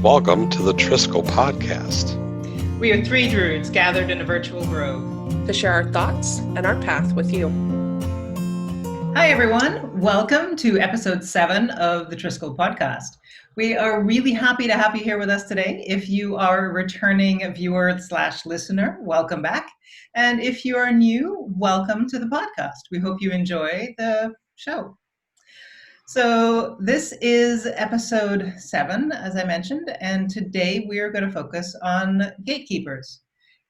Welcome to the Triskele podcast. We are three druids gathered in a virtual grove to share our thoughts and our path with you. Hi, everyone. Welcome to episode 7 of the Triskele podcast. We are really happy to have you here with us today. If you are a returning viewer/listener, welcome back. And if you are new, welcome to the podcast. We hope you enjoy the show. So this is episode 7, as I mentioned, and today we are going to focus on gatekeepers.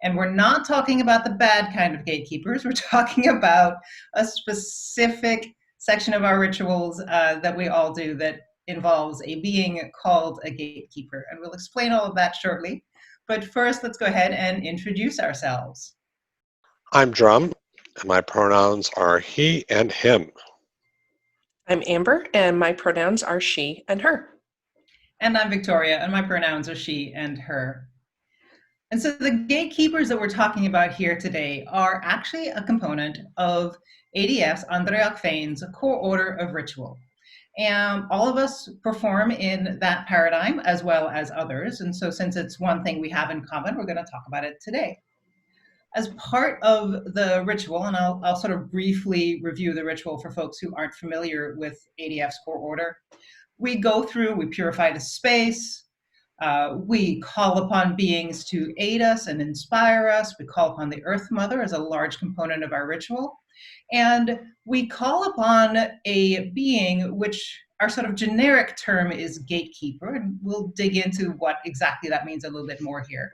And we're not talking about the bad kind of gatekeepers. We're talking about a specific section of our rituals that we all do that involves a being called a gatekeeper. And we'll explain all of that shortly. But first, let's go ahead and introduce ourselves. I'm Drum, and my pronouns are he and him. I'm Amber, and my pronouns are she and her. And I'm Victoria, and my pronouns are she and her. And so the gatekeepers that we're talking about here today are actually a component of ADFs, Andreak Fane's core order of ritual. And all of us perform in that paradigm as well as others. And so since it's one thing we have in common, we're going to talk about it today. As part of the ritual, and I'll sort of briefly review the ritual for folks who aren't familiar with ADF's core order, we go through, we purify the space, we call upon beings to aid us and inspire us, we call upon the Earth Mother as a large component of our ritual, and we call upon a being which our sort of generic term is gatekeeper, and we'll dig into what exactly that means a little bit more here.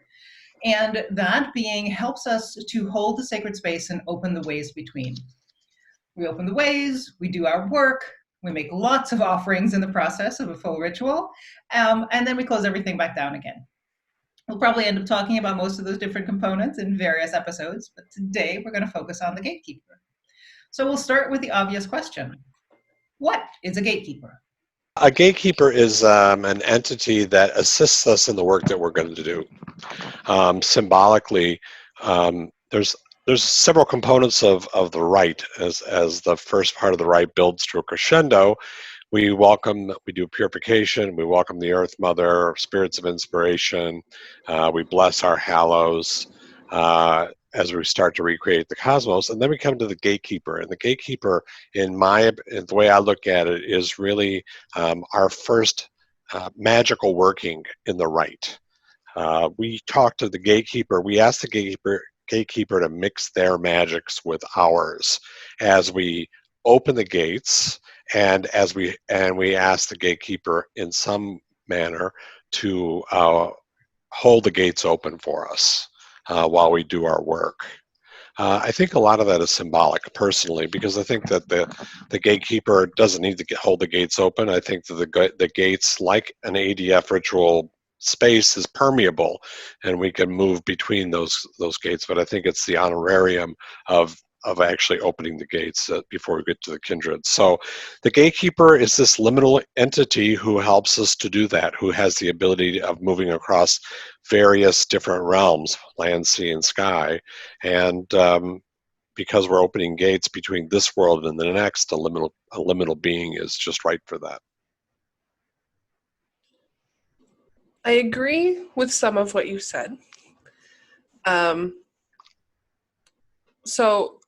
And that being helps us to hold the sacred space and open the ways between. We open the ways, we do our work, we make lots of offerings in the process of a full ritual, and then we close everything back down again. We'll probably end up talking about most of those different components in various episodes, but today we're going to focus on the gatekeeper. So we'll start with the obvious question. What is a gatekeeper? A gatekeeper is an entity that assists us in the work that we're going to do. Symbolically, there's several components of the rite. As the first part of the rite builds to a crescendo, we do purification, we welcome the Earth Mother, spirits of inspiration, we bless our hallows as we start to recreate the cosmos, and then we come to the gatekeeper. And the gatekeeper, in the way I look at it, is really our first magical working in the rite. We talk to the gatekeeper. We ask the gatekeeper to mix their magics with ours as we open the gates, and we ask the gatekeeper in some manner to hold the gates open for us while we do our work. I think a lot of that is symbolic, personally, because I think that the gatekeeper doesn't need to hold the gates open. I think that the gates, like an ADF ritual space, is permeable, and we can move between those gates. But I think it's the honorarium of actually opening the gates before we get to the kindred. So the gatekeeper is this liminal entity who helps us to do that, who has the ability of moving across various different realms, land, sea, and sky. And because we're opening gates between this world and the next, a liminal being is just right for that. I agree with some of what you said. So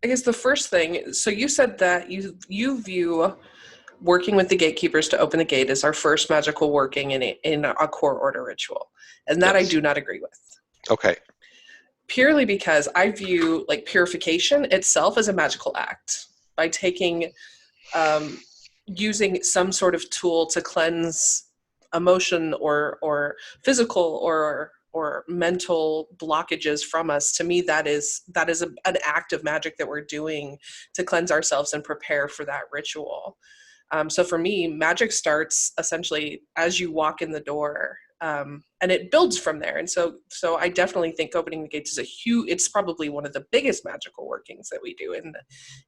I guess the first thing, so you said that you view working with the gatekeepers to open the gate as our first magical working in a core order ritual. And that yes. I do not agree with. Okay. Purely because I view like purification itself as a magical act. By taking, using some sort of tool to cleanse emotion or physical or mental blockages from us, to me that is an act of magic that we're doing to cleanse ourselves and prepare for that ritual. So for me, magic starts essentially as you walk in the door, and it builds from there. And so I definitely think opening the gates is it's probably one of the biggest magical workings that we do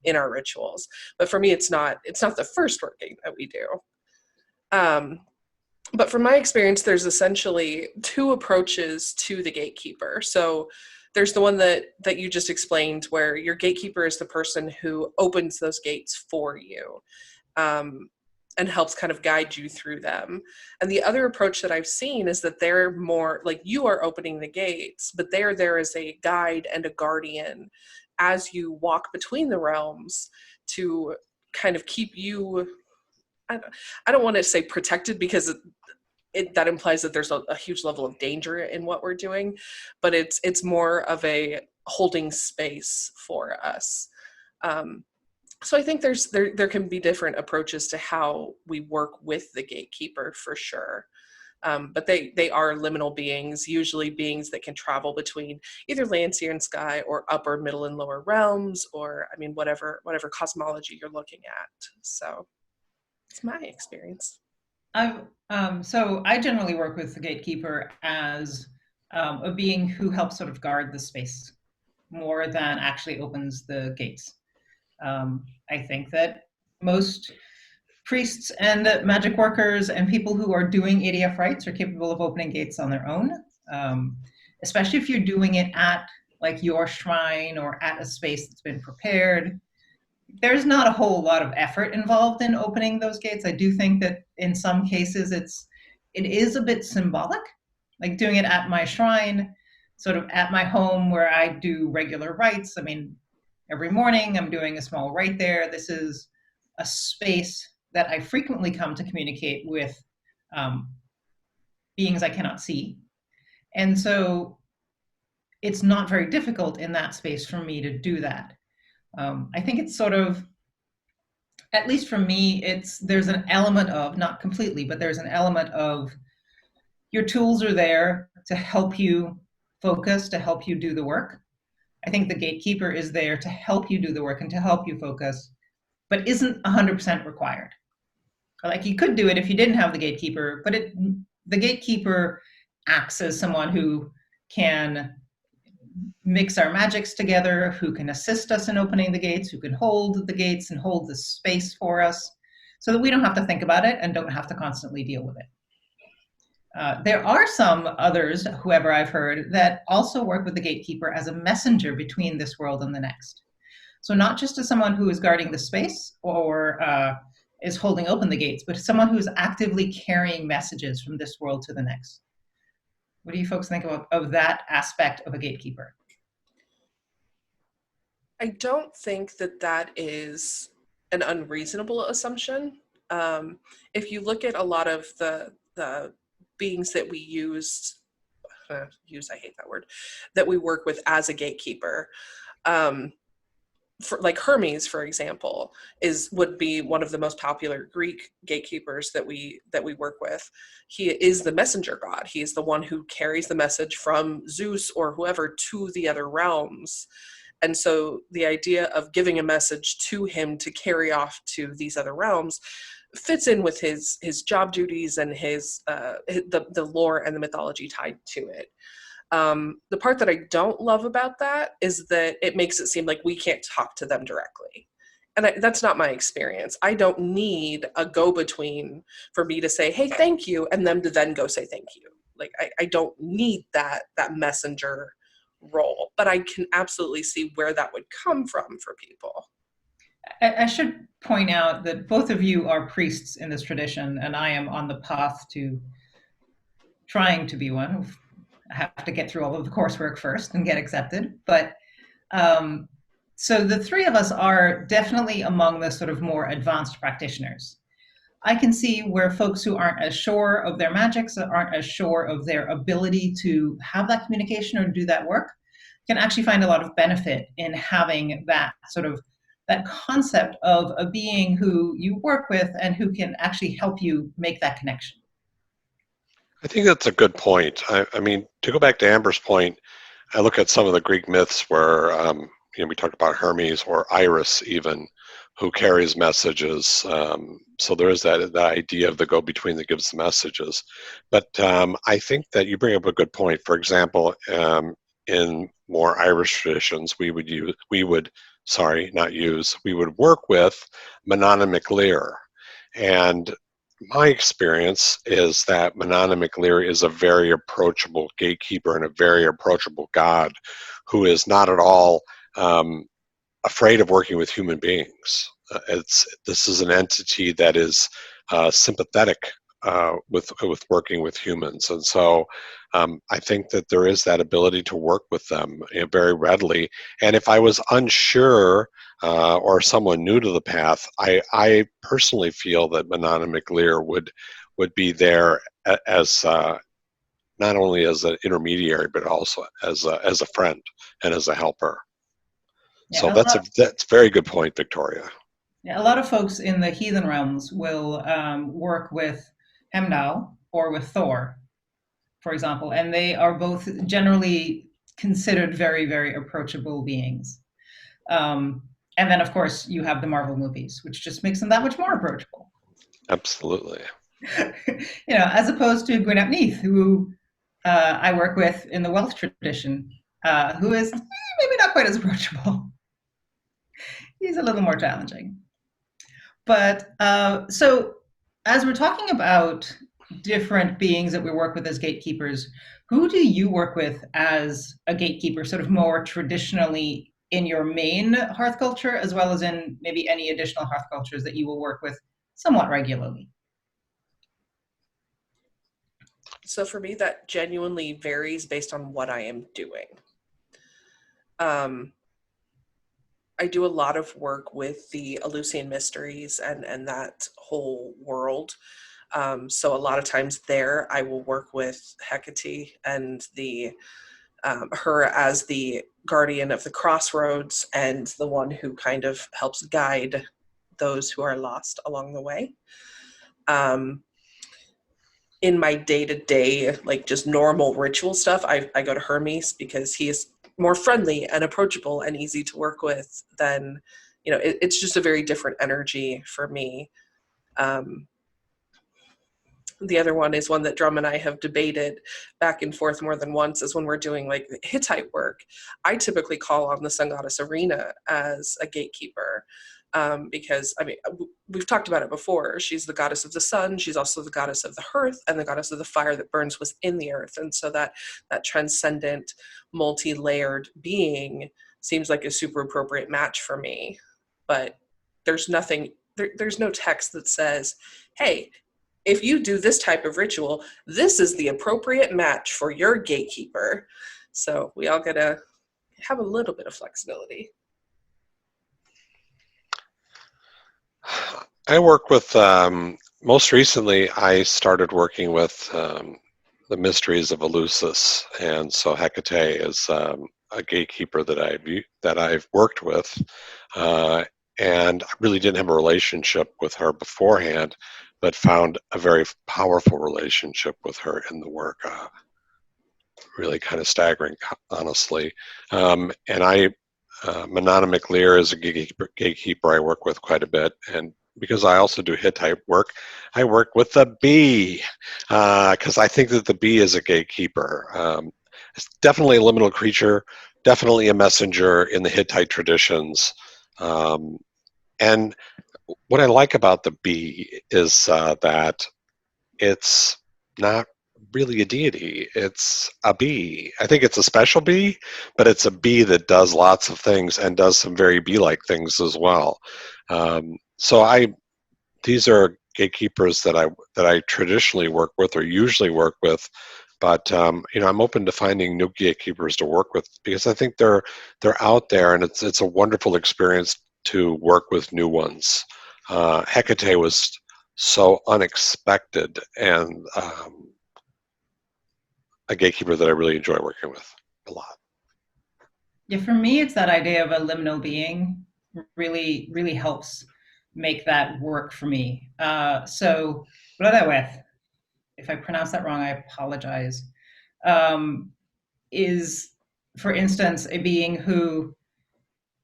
in our rituals. But for me, it's not the first working that we do. But from my experience, there's essentially two approaches to the gatekeeper. So there's the one that you just explained, where your gatekeeper is the person who opens those gates for you. helps kind of guide you through them. And the other approach that I've seen is that they're more like, you are opening the gates, but they're there as a guide and a guardian as you walk between the realms to kind of keep you, I don't want to say protected, because that implies that there's a huge level of danger in what we're doing, but it's more of a holding space for us. So I think there can be different approaches to how we work with the gatekeeper, for sure. But they are liminal beings, usually beings that can travel between either land, sea, and sky, or upper, middle, and lower realms, or I mean, whatever cosmology you're looking at. So it's my experience. So I generally work with the gatekeeper as a being who helps sort of guard the space more than actually opens the gates. I think that most priests and magic workers and people who are doing ADF rites are capable of opening gates on their own, especially if you're doing it at like your shrine or at a space that's been prepared. There's not a whole lot of effort involved in opening those gates. I do think that in some cases it is a bit symbolic, like doing it at my shrine, sort of at my home where I do regular rites. I mean, every morning I'm doing a small rite there. This is a space that I frequently come to communicate with beings I cannot see. And so it's not very difficult in that space for me to do that. I think it's sort of, at least for me, there's an element of, not completely, but there's an element of your tools are there to help you focus, to help you do the work. I think the gatekeeper is there to help you do the work and to help you focus, but isn't 100% required. Like, you could do it if you didn't have the gatekeeper, but the gatekeeper acts as someone who can mix our magics together, who can assist us in opening the gates, who can hold the gates and hold the space for us so that we don't have to think about it and don't have to constantly deal with it. There are some others, whoever I've heard, that also work with the gatekeeper as a messenger between this world and the next. So not just as someone who is guarding the space or is holding open the gates, but someone who's actively carrying messages from this world to the next. What do you folks think of that aspect of a gatekeeper? I don't think that is an unreasonable assumption. If you look at a lot of the beings that we I hate that word, that we work with as a gatekeeper, for like Hermes, for example, would be one of the most popular Greek gatekeepers that we work with. He is the messenger god. He is the one who carries the message from Zeus or whoever to the other realms. And so the idea of giving a message to him to carry off to these other realms fits in with his job duties and the lore and the mythology tied to it. The part that I don't love about that is that it makes it seem like we can't talk to them directly. And that's not my experience. I don't need a go-between for me to say, hey, thank you, and them to then go say thank you. Like, I don't need that messenger role, but I can absolutely see where that would come from for people. I should point out that both of you are priests in this tradition, and I am on the path to trying to be one. I have to get through all of the coursework first and get accepted. But so the three of us are definitely among the sort of more advanced practitioners. I can see where folks who aren't as sure of their magics, aren't as sure of their ability to have that communication or do that work, can actually find a lot of benefit in having that sort of that concept of a being who you work with and who can actually help you make that connection. I think that's a good point. I mean, to go back to Amber's point, I look at some of the Greek myths where, we talked about Hermes or Iris even, who carries messages. So there is that idea of the go-between that gives the messages. But I think that you bring up a good point. For example, in more Irish traditions, we would work with Manana MacLear. And my experience is that Manana MacLear is a very approachable gatekeeper and a very approachable god who is not at all afraid of working with human beings. This is an entity that is sympathetic with working with humans, and so I think that there is that ability to work with them very readily. And if I was unsure or someone new to the path, I personally feel that Manon and McLear would be there as not only as an intermediary but also as a friend and as a helper. So Yeah, that's a very good point, Victoria. yeah, a lot of folks in the heathen realms will work with Hemdall or with Thor, for example, and they are both generally considered very, very approachable beings. And then, of course, you have the Marvel movies, which just makes them that much more approachable. Absolutely. As opposed to Gwyneth Neath, who I work with in the Welsh tradition, who is maybe not quite as approachable. He's a little more challenging. But so as we're talking about different beings that we work with as gatekeepers, who do you work with as a gatekeeper, sort of more traditionally in your main hearth culture, as well as in maybe any additional hearth cultures that you will work with somewhat regularly? So for me, that genuinely varies based on what I am doing. I do a lot of work with the Eleusinian mysteries and that whole world. So a lot of times there, I will work with Hecate and her as the guardian of the crossroads and the one who kind of helps guide those who are lost along the way. In my day-to-day, like just normal ritual stuff, I go to Hermes because he is more friendly and approachable and easy to work with than, it's just a very different energy for me. The other one is one that Drum and I have debated back and forth more than once, is when we're doing like Hittite work. I typically call on the sun goddess Arena as a gatekeeper. Because we've talked about it before. She's the goddess of the sun. She's also the goddess of the hearth and the goddess of the fire that burns within the earth. And so that transcendent, multi-layered being seems like a super appropriate match for me. But there's nothing, there's no text that says, hey, if you do this type of ritual, this is the appropriate match for your gatekeeper. So we all gotta have a little bit of flexibility. I work with, most recently, I started working with the mysteries of Eleusis, and so Hecate is a gatekeeper that I've worked with, and I really didn't have a relationship with her beforehand, but found a very powerful relationship with her in the work. Really kind of staggering, honestly. And Manana McLear is a gatekeeper I work with quite a bit, and because I also do Hittite work, I work with the bee, because I think that the bee is a gatekeeper. It's definitely a liminal creature, definitely a messenger in the Hittite traditions. And what I like about the bee is that it's not really a deity. It's a bee. I think it's a special bee, but it's a bee that does lots of things and does some very bee-like things as well. So these are gatekeepers that I traditionally work with or usually work with, but I'm open to finding new gatekeepers to work with because I think they're out there, and it's a wonderful experience to work with new ones. Hecate was so unexpected and a gatekeeper that I really enjoy working with a lot. Yeah, for me, it's that idea of a liminal being really, really helps make that work for me. So, with, if I pronounce that wrong, I apologize, is, for instance, a being who,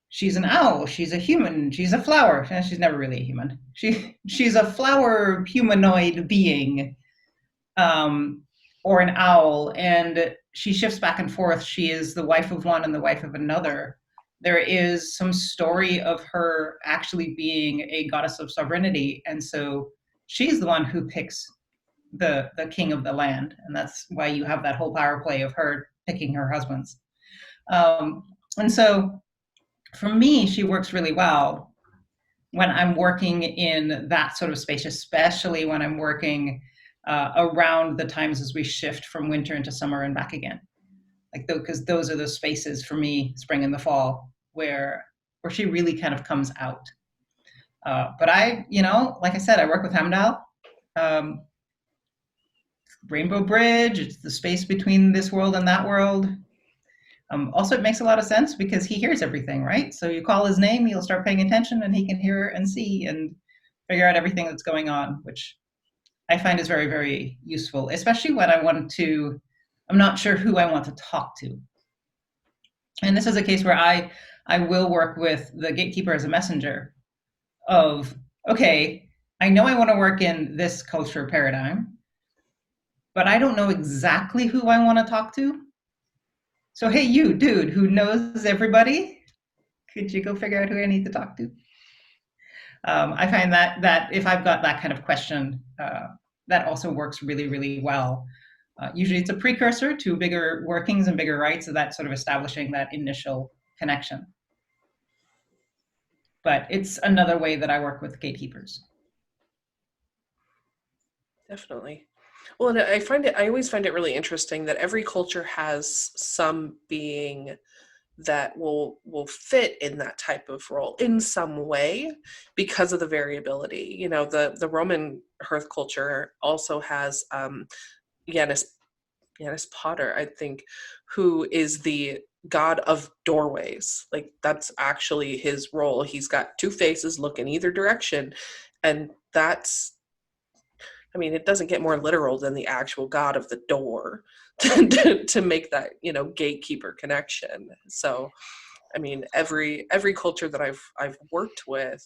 she's an owl, she's a human, she's a flower. She's never really a human. She's a flower humanoid being, or an owl, and she shifts back and forth. She is the wife of one and the wife of another. There is some story of her actually being a goddess of sovereignty, and so she's the one who picks the king of the land, and that's why you have that whole power play of her picking her husbands. And so for me, she works really well. when I'm working in that sort of space, especially when I'm working around the times as we shift from winter into summer and back again. Like, because those are the spaces for me, spring and the fall, where she really kind of comes out. But I, like I said, I work with Hamdal. Rainbow Bridge, it's the space between this world and that world. Also, it makes a lot of sense because he hears everything, right? So you call his name, he'll start paying attention, and he can hear and see and figure out everything that's going on, which I find is very, very useful, especially when I'm not sure who I want to talk to. And this is a case where I will work with the gatekeeper as a messenger of, okay, I know I want to work in this culture paradigm, but I don't know exactly who I want to talk to. So, hey, you dude who knows everybody, could you go figure out who I need to talk to? I find that if I've got that kind of question, that also works really, really well. Usually it's a precursor to bigger workings and bigger rights, of that sort of establishing that initial connection. But it's another way that I work with gatekeepers. Definitely. Well, and I always find it really interesting that every culture has some being that will fit in that type of role in some way because of the variability. You know, the Roman hearth culture also has Janus Potter, I think, who is the god of doorways. Like, that's actually his role. He's got two faces, look in either direction, and that's, I mean, it doesn't get more literal than the actual god of the door to make that, gatekeeper connection. So, I mean, every culture that I've worked with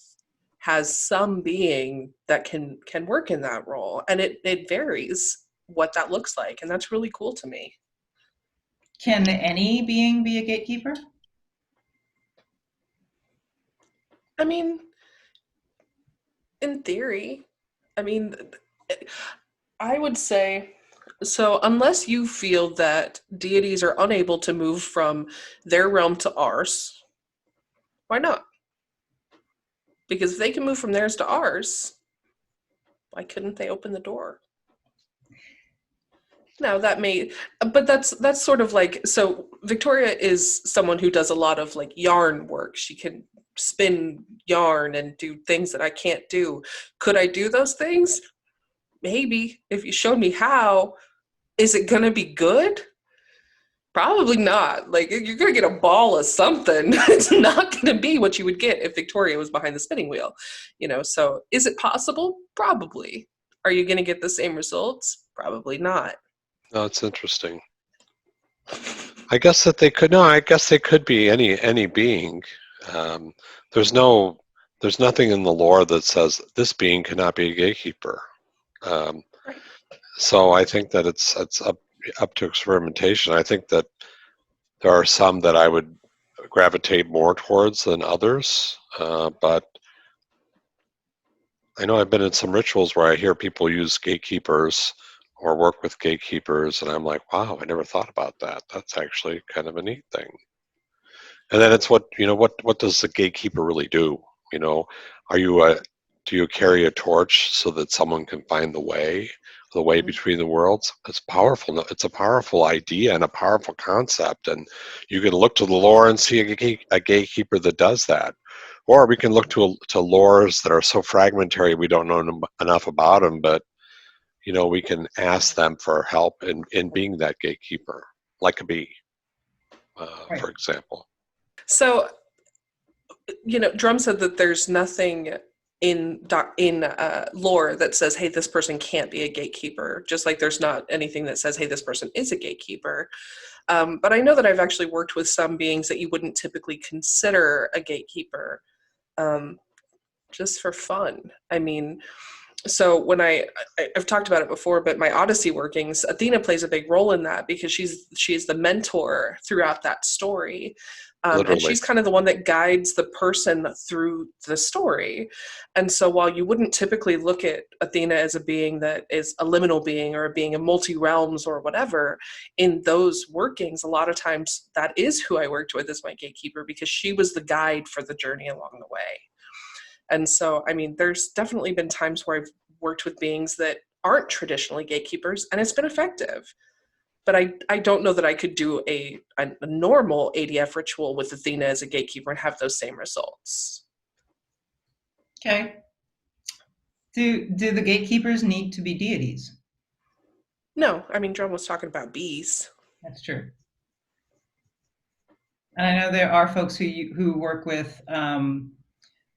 has some being that can work in that role, and it varies what that looks like, and that's really cool to me. Can any being be a gatekeeper? I mean, in theory, I mean, I would say, so unless you feel that deities are unable to move from their realm to ours, why not? Because if they can move from theirs to ours, why couldn't they open the door? Now that may, but that's sort of like, so Victoria is someone who does a lot of like yarn work. She can spin yarn and do things that I can't do. Could I do those things? Maybe, if you showed me how. Is it gonna be good? Probably not. Like, you're gonna get a ball of something. It's not gonna be what you would get if Victoria was behind the spinning wheel. So is it possible? Probably. Are you gonna get the same results? Probably not. No, it's interesting. I guess that they could. No, I guess they could be any being. There's nothing in the lore that says this being cannot be a gatekeeper. Right. So I think that it's up to experimentation. I think that there are some that I would gravitate more towards than others, but I know I've been in some rituals where I hear people use gatekeepers or work with gatekeepers, and I'm like, wow, I never thought about that. That's actually kind of a neat thing. And then it's what does the gatekeeper really do? Are you do you carry a torch so that someone can find the way between the worlds? It's powerful. It's a powerful idea and a powerful concept, and you can look to the lore and see a gatekeeper that does that. Or we can look to lores that are so fragmentary we don't know enough about them, but we can ask them for help in being that gatekeeper, like a bee, Right. for example. So, Drum said that there's nothing in lore that says, hey, this person can't be a gatekeeper, just like there's not anything that says, hey, this person is a gatekeeper. But I know that I've actually worked with some beings that you wouldn't typically consider a gatekeeper, just for fun. I mean, so when I've talked about it before, but my Odyssey workings, Athena plays a big role in that because she's the mentor throughout that story. And she's kind of the one that guides the person through the story. And so while you wouldn't typically look at Athena as a being that is a liminal being or a being in multi-realms or whatever, in those workings, a lot of times that is who I worked with as my gatekeeper because she was the guide for the journey along the way. And so, I mean, there's definitely been times where I've worked with beings that aren't traditionally gatekeepers, and it's been effective. But I don't know that I could do a normal ADF ritual with Athena as a gatekeeper and have those same results. Okay. Do the gatekeepers need to be deities? No, I mean, Drum was talking about bees. That's true. And I know there are folks who work with the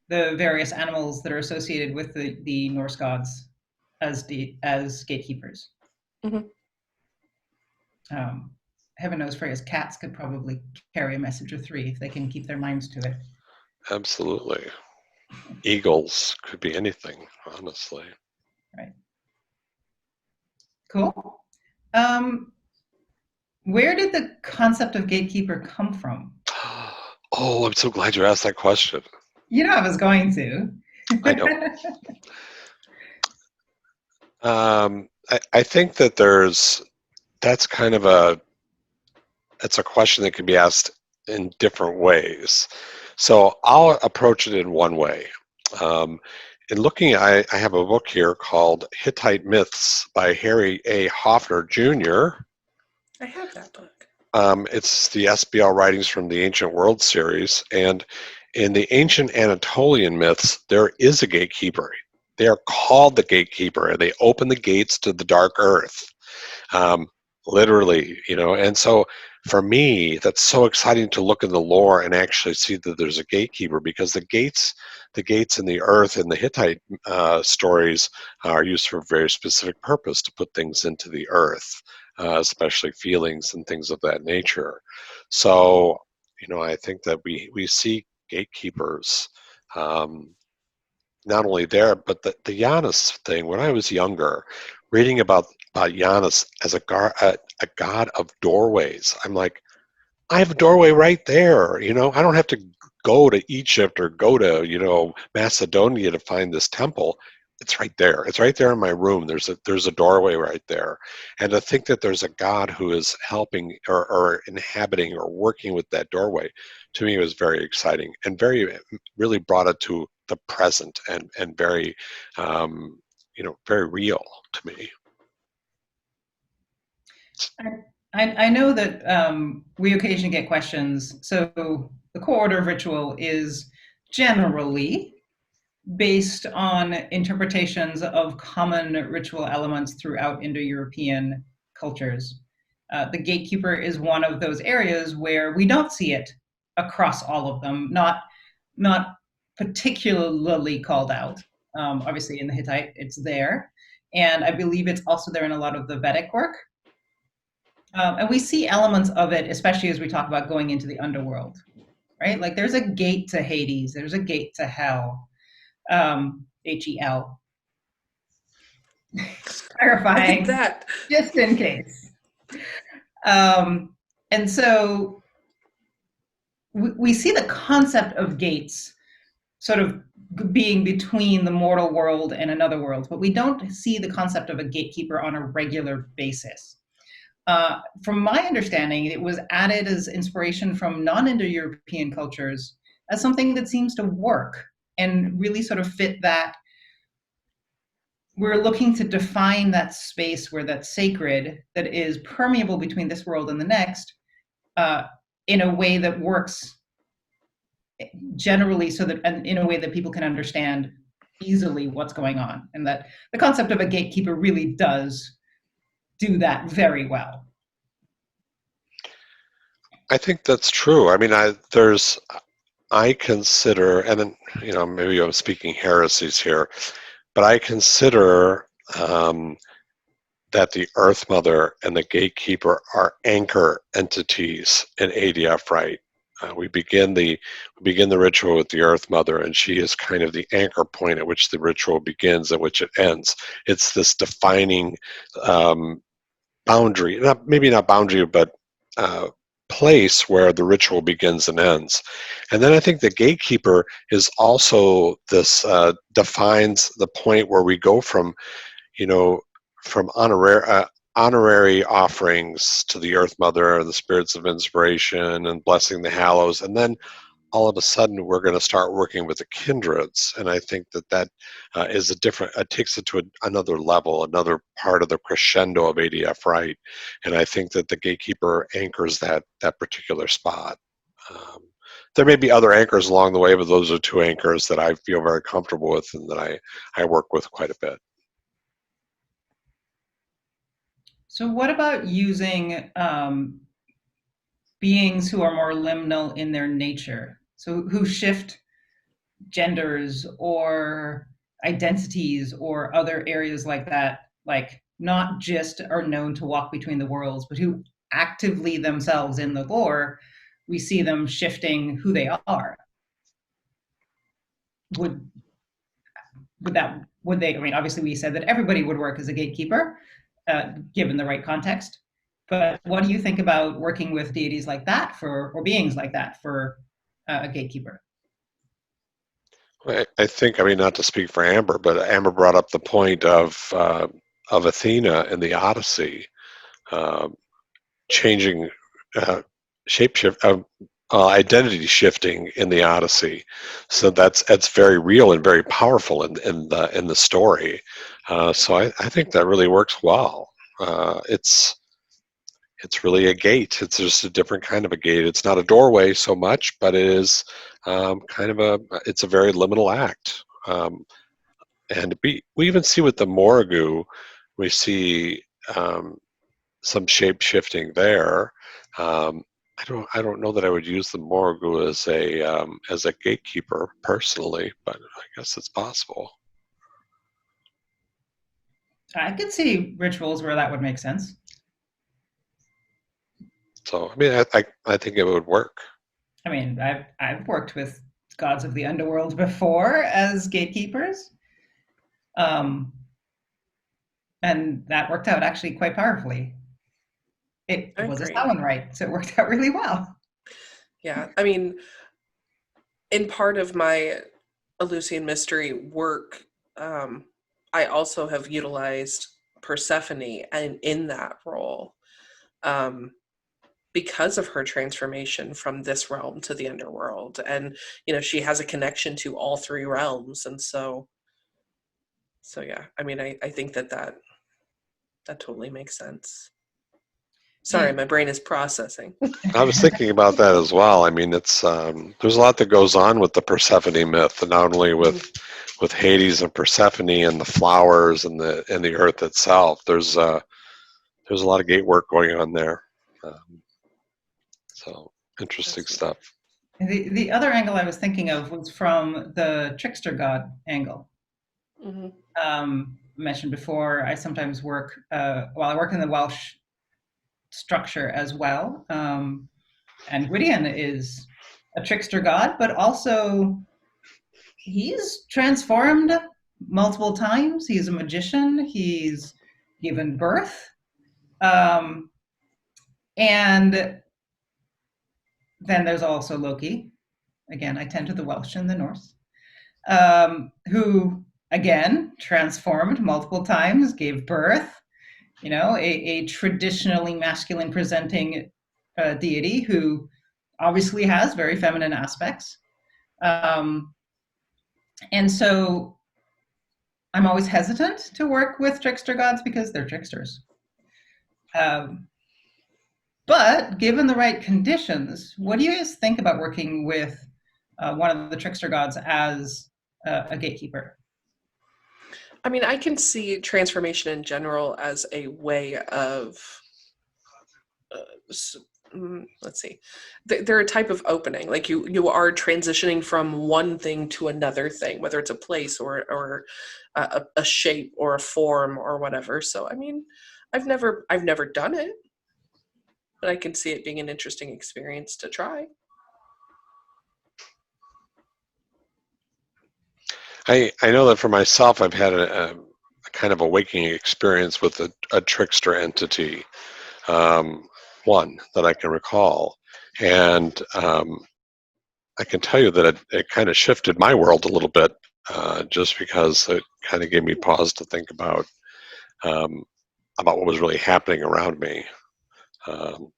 various animals that are associated with the Norse gods as gatekeepers. Mhm. Heaven knows Freya's cats could probably carry a message or three if they can keep their minds to it. Absolutely. Eagles could be anything, honestly. Right. Cool. Where did the concept of gatekeeper come from? Oh, I'm so glad you asked that question. You know I was going to. I know. I think that that's kind of it's a question that can be asked in different ways. So I'll approach it in one way. In looking, I have a book here called Hittite Myths by Harry A. Hoffner Jr. I have that book. It's the SBL Writings from the Ancient World series, and in the ancient Anatolian myths, there is a gatekeeper. They are called the gatekeeper, and they open the gates to the dark earth, literally, And so, for me, that's so exciting to look in the lore and actually see that there's a gatekeeper, because the gates in the earth in the Hittite stories are used for a very specific purpose, to put things into the earth. Especially feelings and things of that nature. So, I think that we see gatekeepers not only there, but the Janus thing. When I was younger, reading about Janus as a god of doorways, I'm like, I have a doorway right there. I don't have to go to Egypt or go to Macedonia to find this temple. It's right there. It's right there in my room. There's a doorway right there, and to think that there's a God who is helping or inhabiting or working with that doorway, to me was very exciting and really brought it to the present and very very real to me. I know that we occasionally get questions. So the core order of ritual is generally based on interpretations of common ritual elements throughout Indo-European cultures. The gatekeeper is one of those areas where we don't see it across all of them, not particularly called out. Obviously in the Hittite, it's there. And I believe it's also there in a lot of the Vedic work. And we see elements of it, especially as we talk about going into the underworld, right? Like there's a gate to Hades, there's a gate to hell, HEL. Clarifying, Like that. just in case. And so we see the concept of gates sort of being between the mortal world and another world, but we don't see the concept of a gatekeeper on a regular basis. From my understanding, it was added as inspiration from non-Indo-European cultures as something that seems to work and really sort of fit that. We're looking to define that space where that's sacred, that is permeable between this world and the next, in a way that works generally, so that, and in a way that people can understand easily what's going on, and that the concept of a gatekeeper really does do that very well. I think that's true. I mean, I consider, and then, maybe I'm speaking heresies here, but I consider that the Earth Mother and the Gatekeeper are anchor entities in ADF, right? We begin the ritual with the Earth Mother, and she is kind of the anchor point at which the ritual begins, at which it ends. It's this defining boundary, maybe not boundary, but place where the ritual begins and ends. And then I think the gatekeeper is also this defines the point where we go from honorary offerings to the Earth Mother, the spirits of inspiration, and blessing the hallows, and then all of a sudden we're going to start working with the kindreds, and I think that is a different. It takes it to another level, another part of the crescendo of ADF right, and I think that the gatekeeper anchors that particular spot. Um, there may be other anchors along the way, but those are two anchors that I feel very comfortable with and that I work with quite a bit. So what about using beings who are more liminal in their nature? So who shift genders or identities or other areas like that, like not just are known to walk between the worlds, but who actively themselves in the lore, we see them shifting who they are. Would they, I mean, obviously we said that everybody would work as a gatekeeper, given the right context. But what do you think about working with deities like that or beings like that for a gatekeeper? I think, I mean, not to speak for Amber, but Amber brought up the point of Athena in the Odyssey, uh, changing shapeshift, identity shifting in the Odyssey. So that's very real and very powerful in the story. So I think that really works well. It's really a gate. It's just a different kind of a gate. It's not a doorway so much, but it is kind of it's a very liminal act. And we even see with the Morrigu, we see some shape shifting there. I don't know that I would use the Morrigu as a gatekeeper personally, but I guess it's possible. I could see rituals where that would make sense. So I mean, I think it would work. I mean, I've worked with gods of the underworld before as gatekeepers, and that worked out actually quite powerfully. It was a Samhain rite, so it worked out really well. Yeah, I mean, in part of my Eleusinian mystery work, I also have utilized Persephone and in that role, because of her transformation from this realm to the underworld, and she has a connection to all three realms, and so yeah. I mean, I think that totally makes sense. Sorry, my brain is processing. I was thinking about that as well. I mean, it's there's a lot that goes on with the Persephone myth, and not only with Hades and Persephone and the flowers and the earth itself. There's a lot of gate work going on there. So interesting stuff. The other angle I was thinking of was from the trickster god angle. Mm-hmm. Mentioned before, I sometimes work, I work in the Welsh structure as well. And Gwydion is a trickster god, but also he's transformed multiple times. He's a magician. He's given birth. And then there's also Loki. Again, I tend to the Welsh and the Norse, who, again, transformed multiple times, gave birth, a traditionally masculine presenting deity who obviously has very feminine aspects. And so I'm always hesitant to work with trickster gods because they're tricksters. But given the right conditions, what do you guys think about working with one of the trickster gods as a gatekeeper? I mean, I can see transformation in general as a way of, let's see, they're a type of opening. Like you are transitioning from one thing to another thing, whether it's a place or a shape or a form or whatever. So, I mean, I've never done it, but I can see it being an interesting experience to try. I know that for myself, I've had a kind of awakening experience with a trickster entity, one that I can recall, and I can tell you that it kind of shifted my world a little bit, just because it kind of gave me pause to think about what was really happening around me.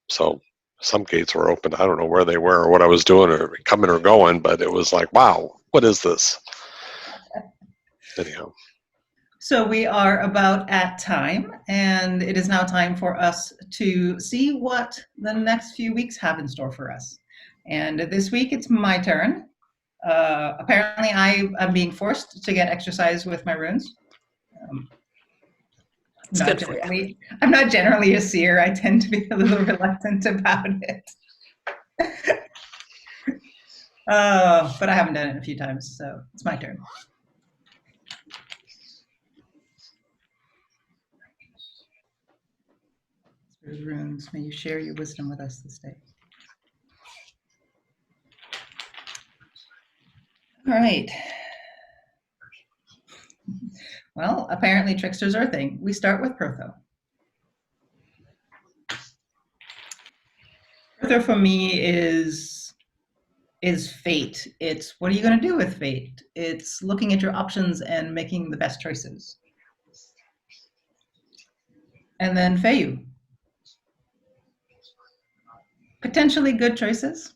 So Some gates were open. I don't know where they were or what I was doing or coming or going, but it was like, wow, what is this? Anyhow. So we are about at time, and it is now time for us to see what the next few weeks have in store for us. And this week it's my turn. Apparently I am being forced to get exercise with my runes. It's good for you. I'm not generally a seer. I tend to be a little reluctant about it. But I haven't done it a few times, so it's my turn. Runes, may you share your wisdom with us this day. All right. Well, apparently tricksters are a thing. We start with Pertho. Pertho for me is fate. It's what are you going to do with fate? It's looking at your options and making the best choices. And then Fehu. Potentially good choices.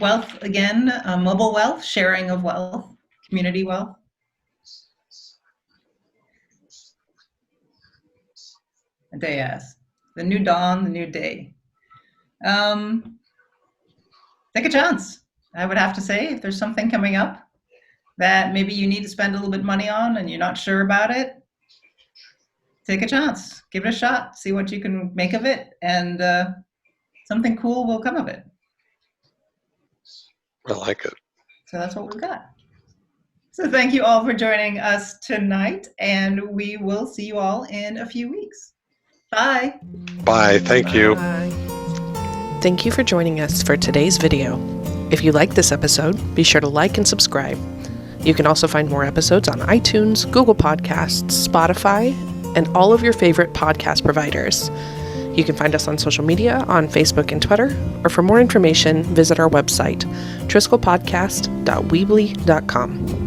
Wealth, again, mobile wealth, sharing of wealth, community wealth. Dagaz, the new dawn, the new day. Take a chance. I would have to say, if there's something coming up that maybe you need to spend a little bit of money on and you're not sure about it, take a chance. Give it a shot. See what you can make of it, and something cool will come of it. I like it. So that's what we've got. So thank you all for joining us tonight, and we will see you all in a few weeks. Bye. Bye. Thank you. Bye. Thank you for joining us for today's video. If you liked this episode, be sure to like and subscribe. You can also find more episodes on iTunes, Google Podcasts, Spotify, and all of your favorite podcast providers. You can find us on social media on Facebook and Twitter, or for more information, visit our website, triskelepodcast.weebly.com.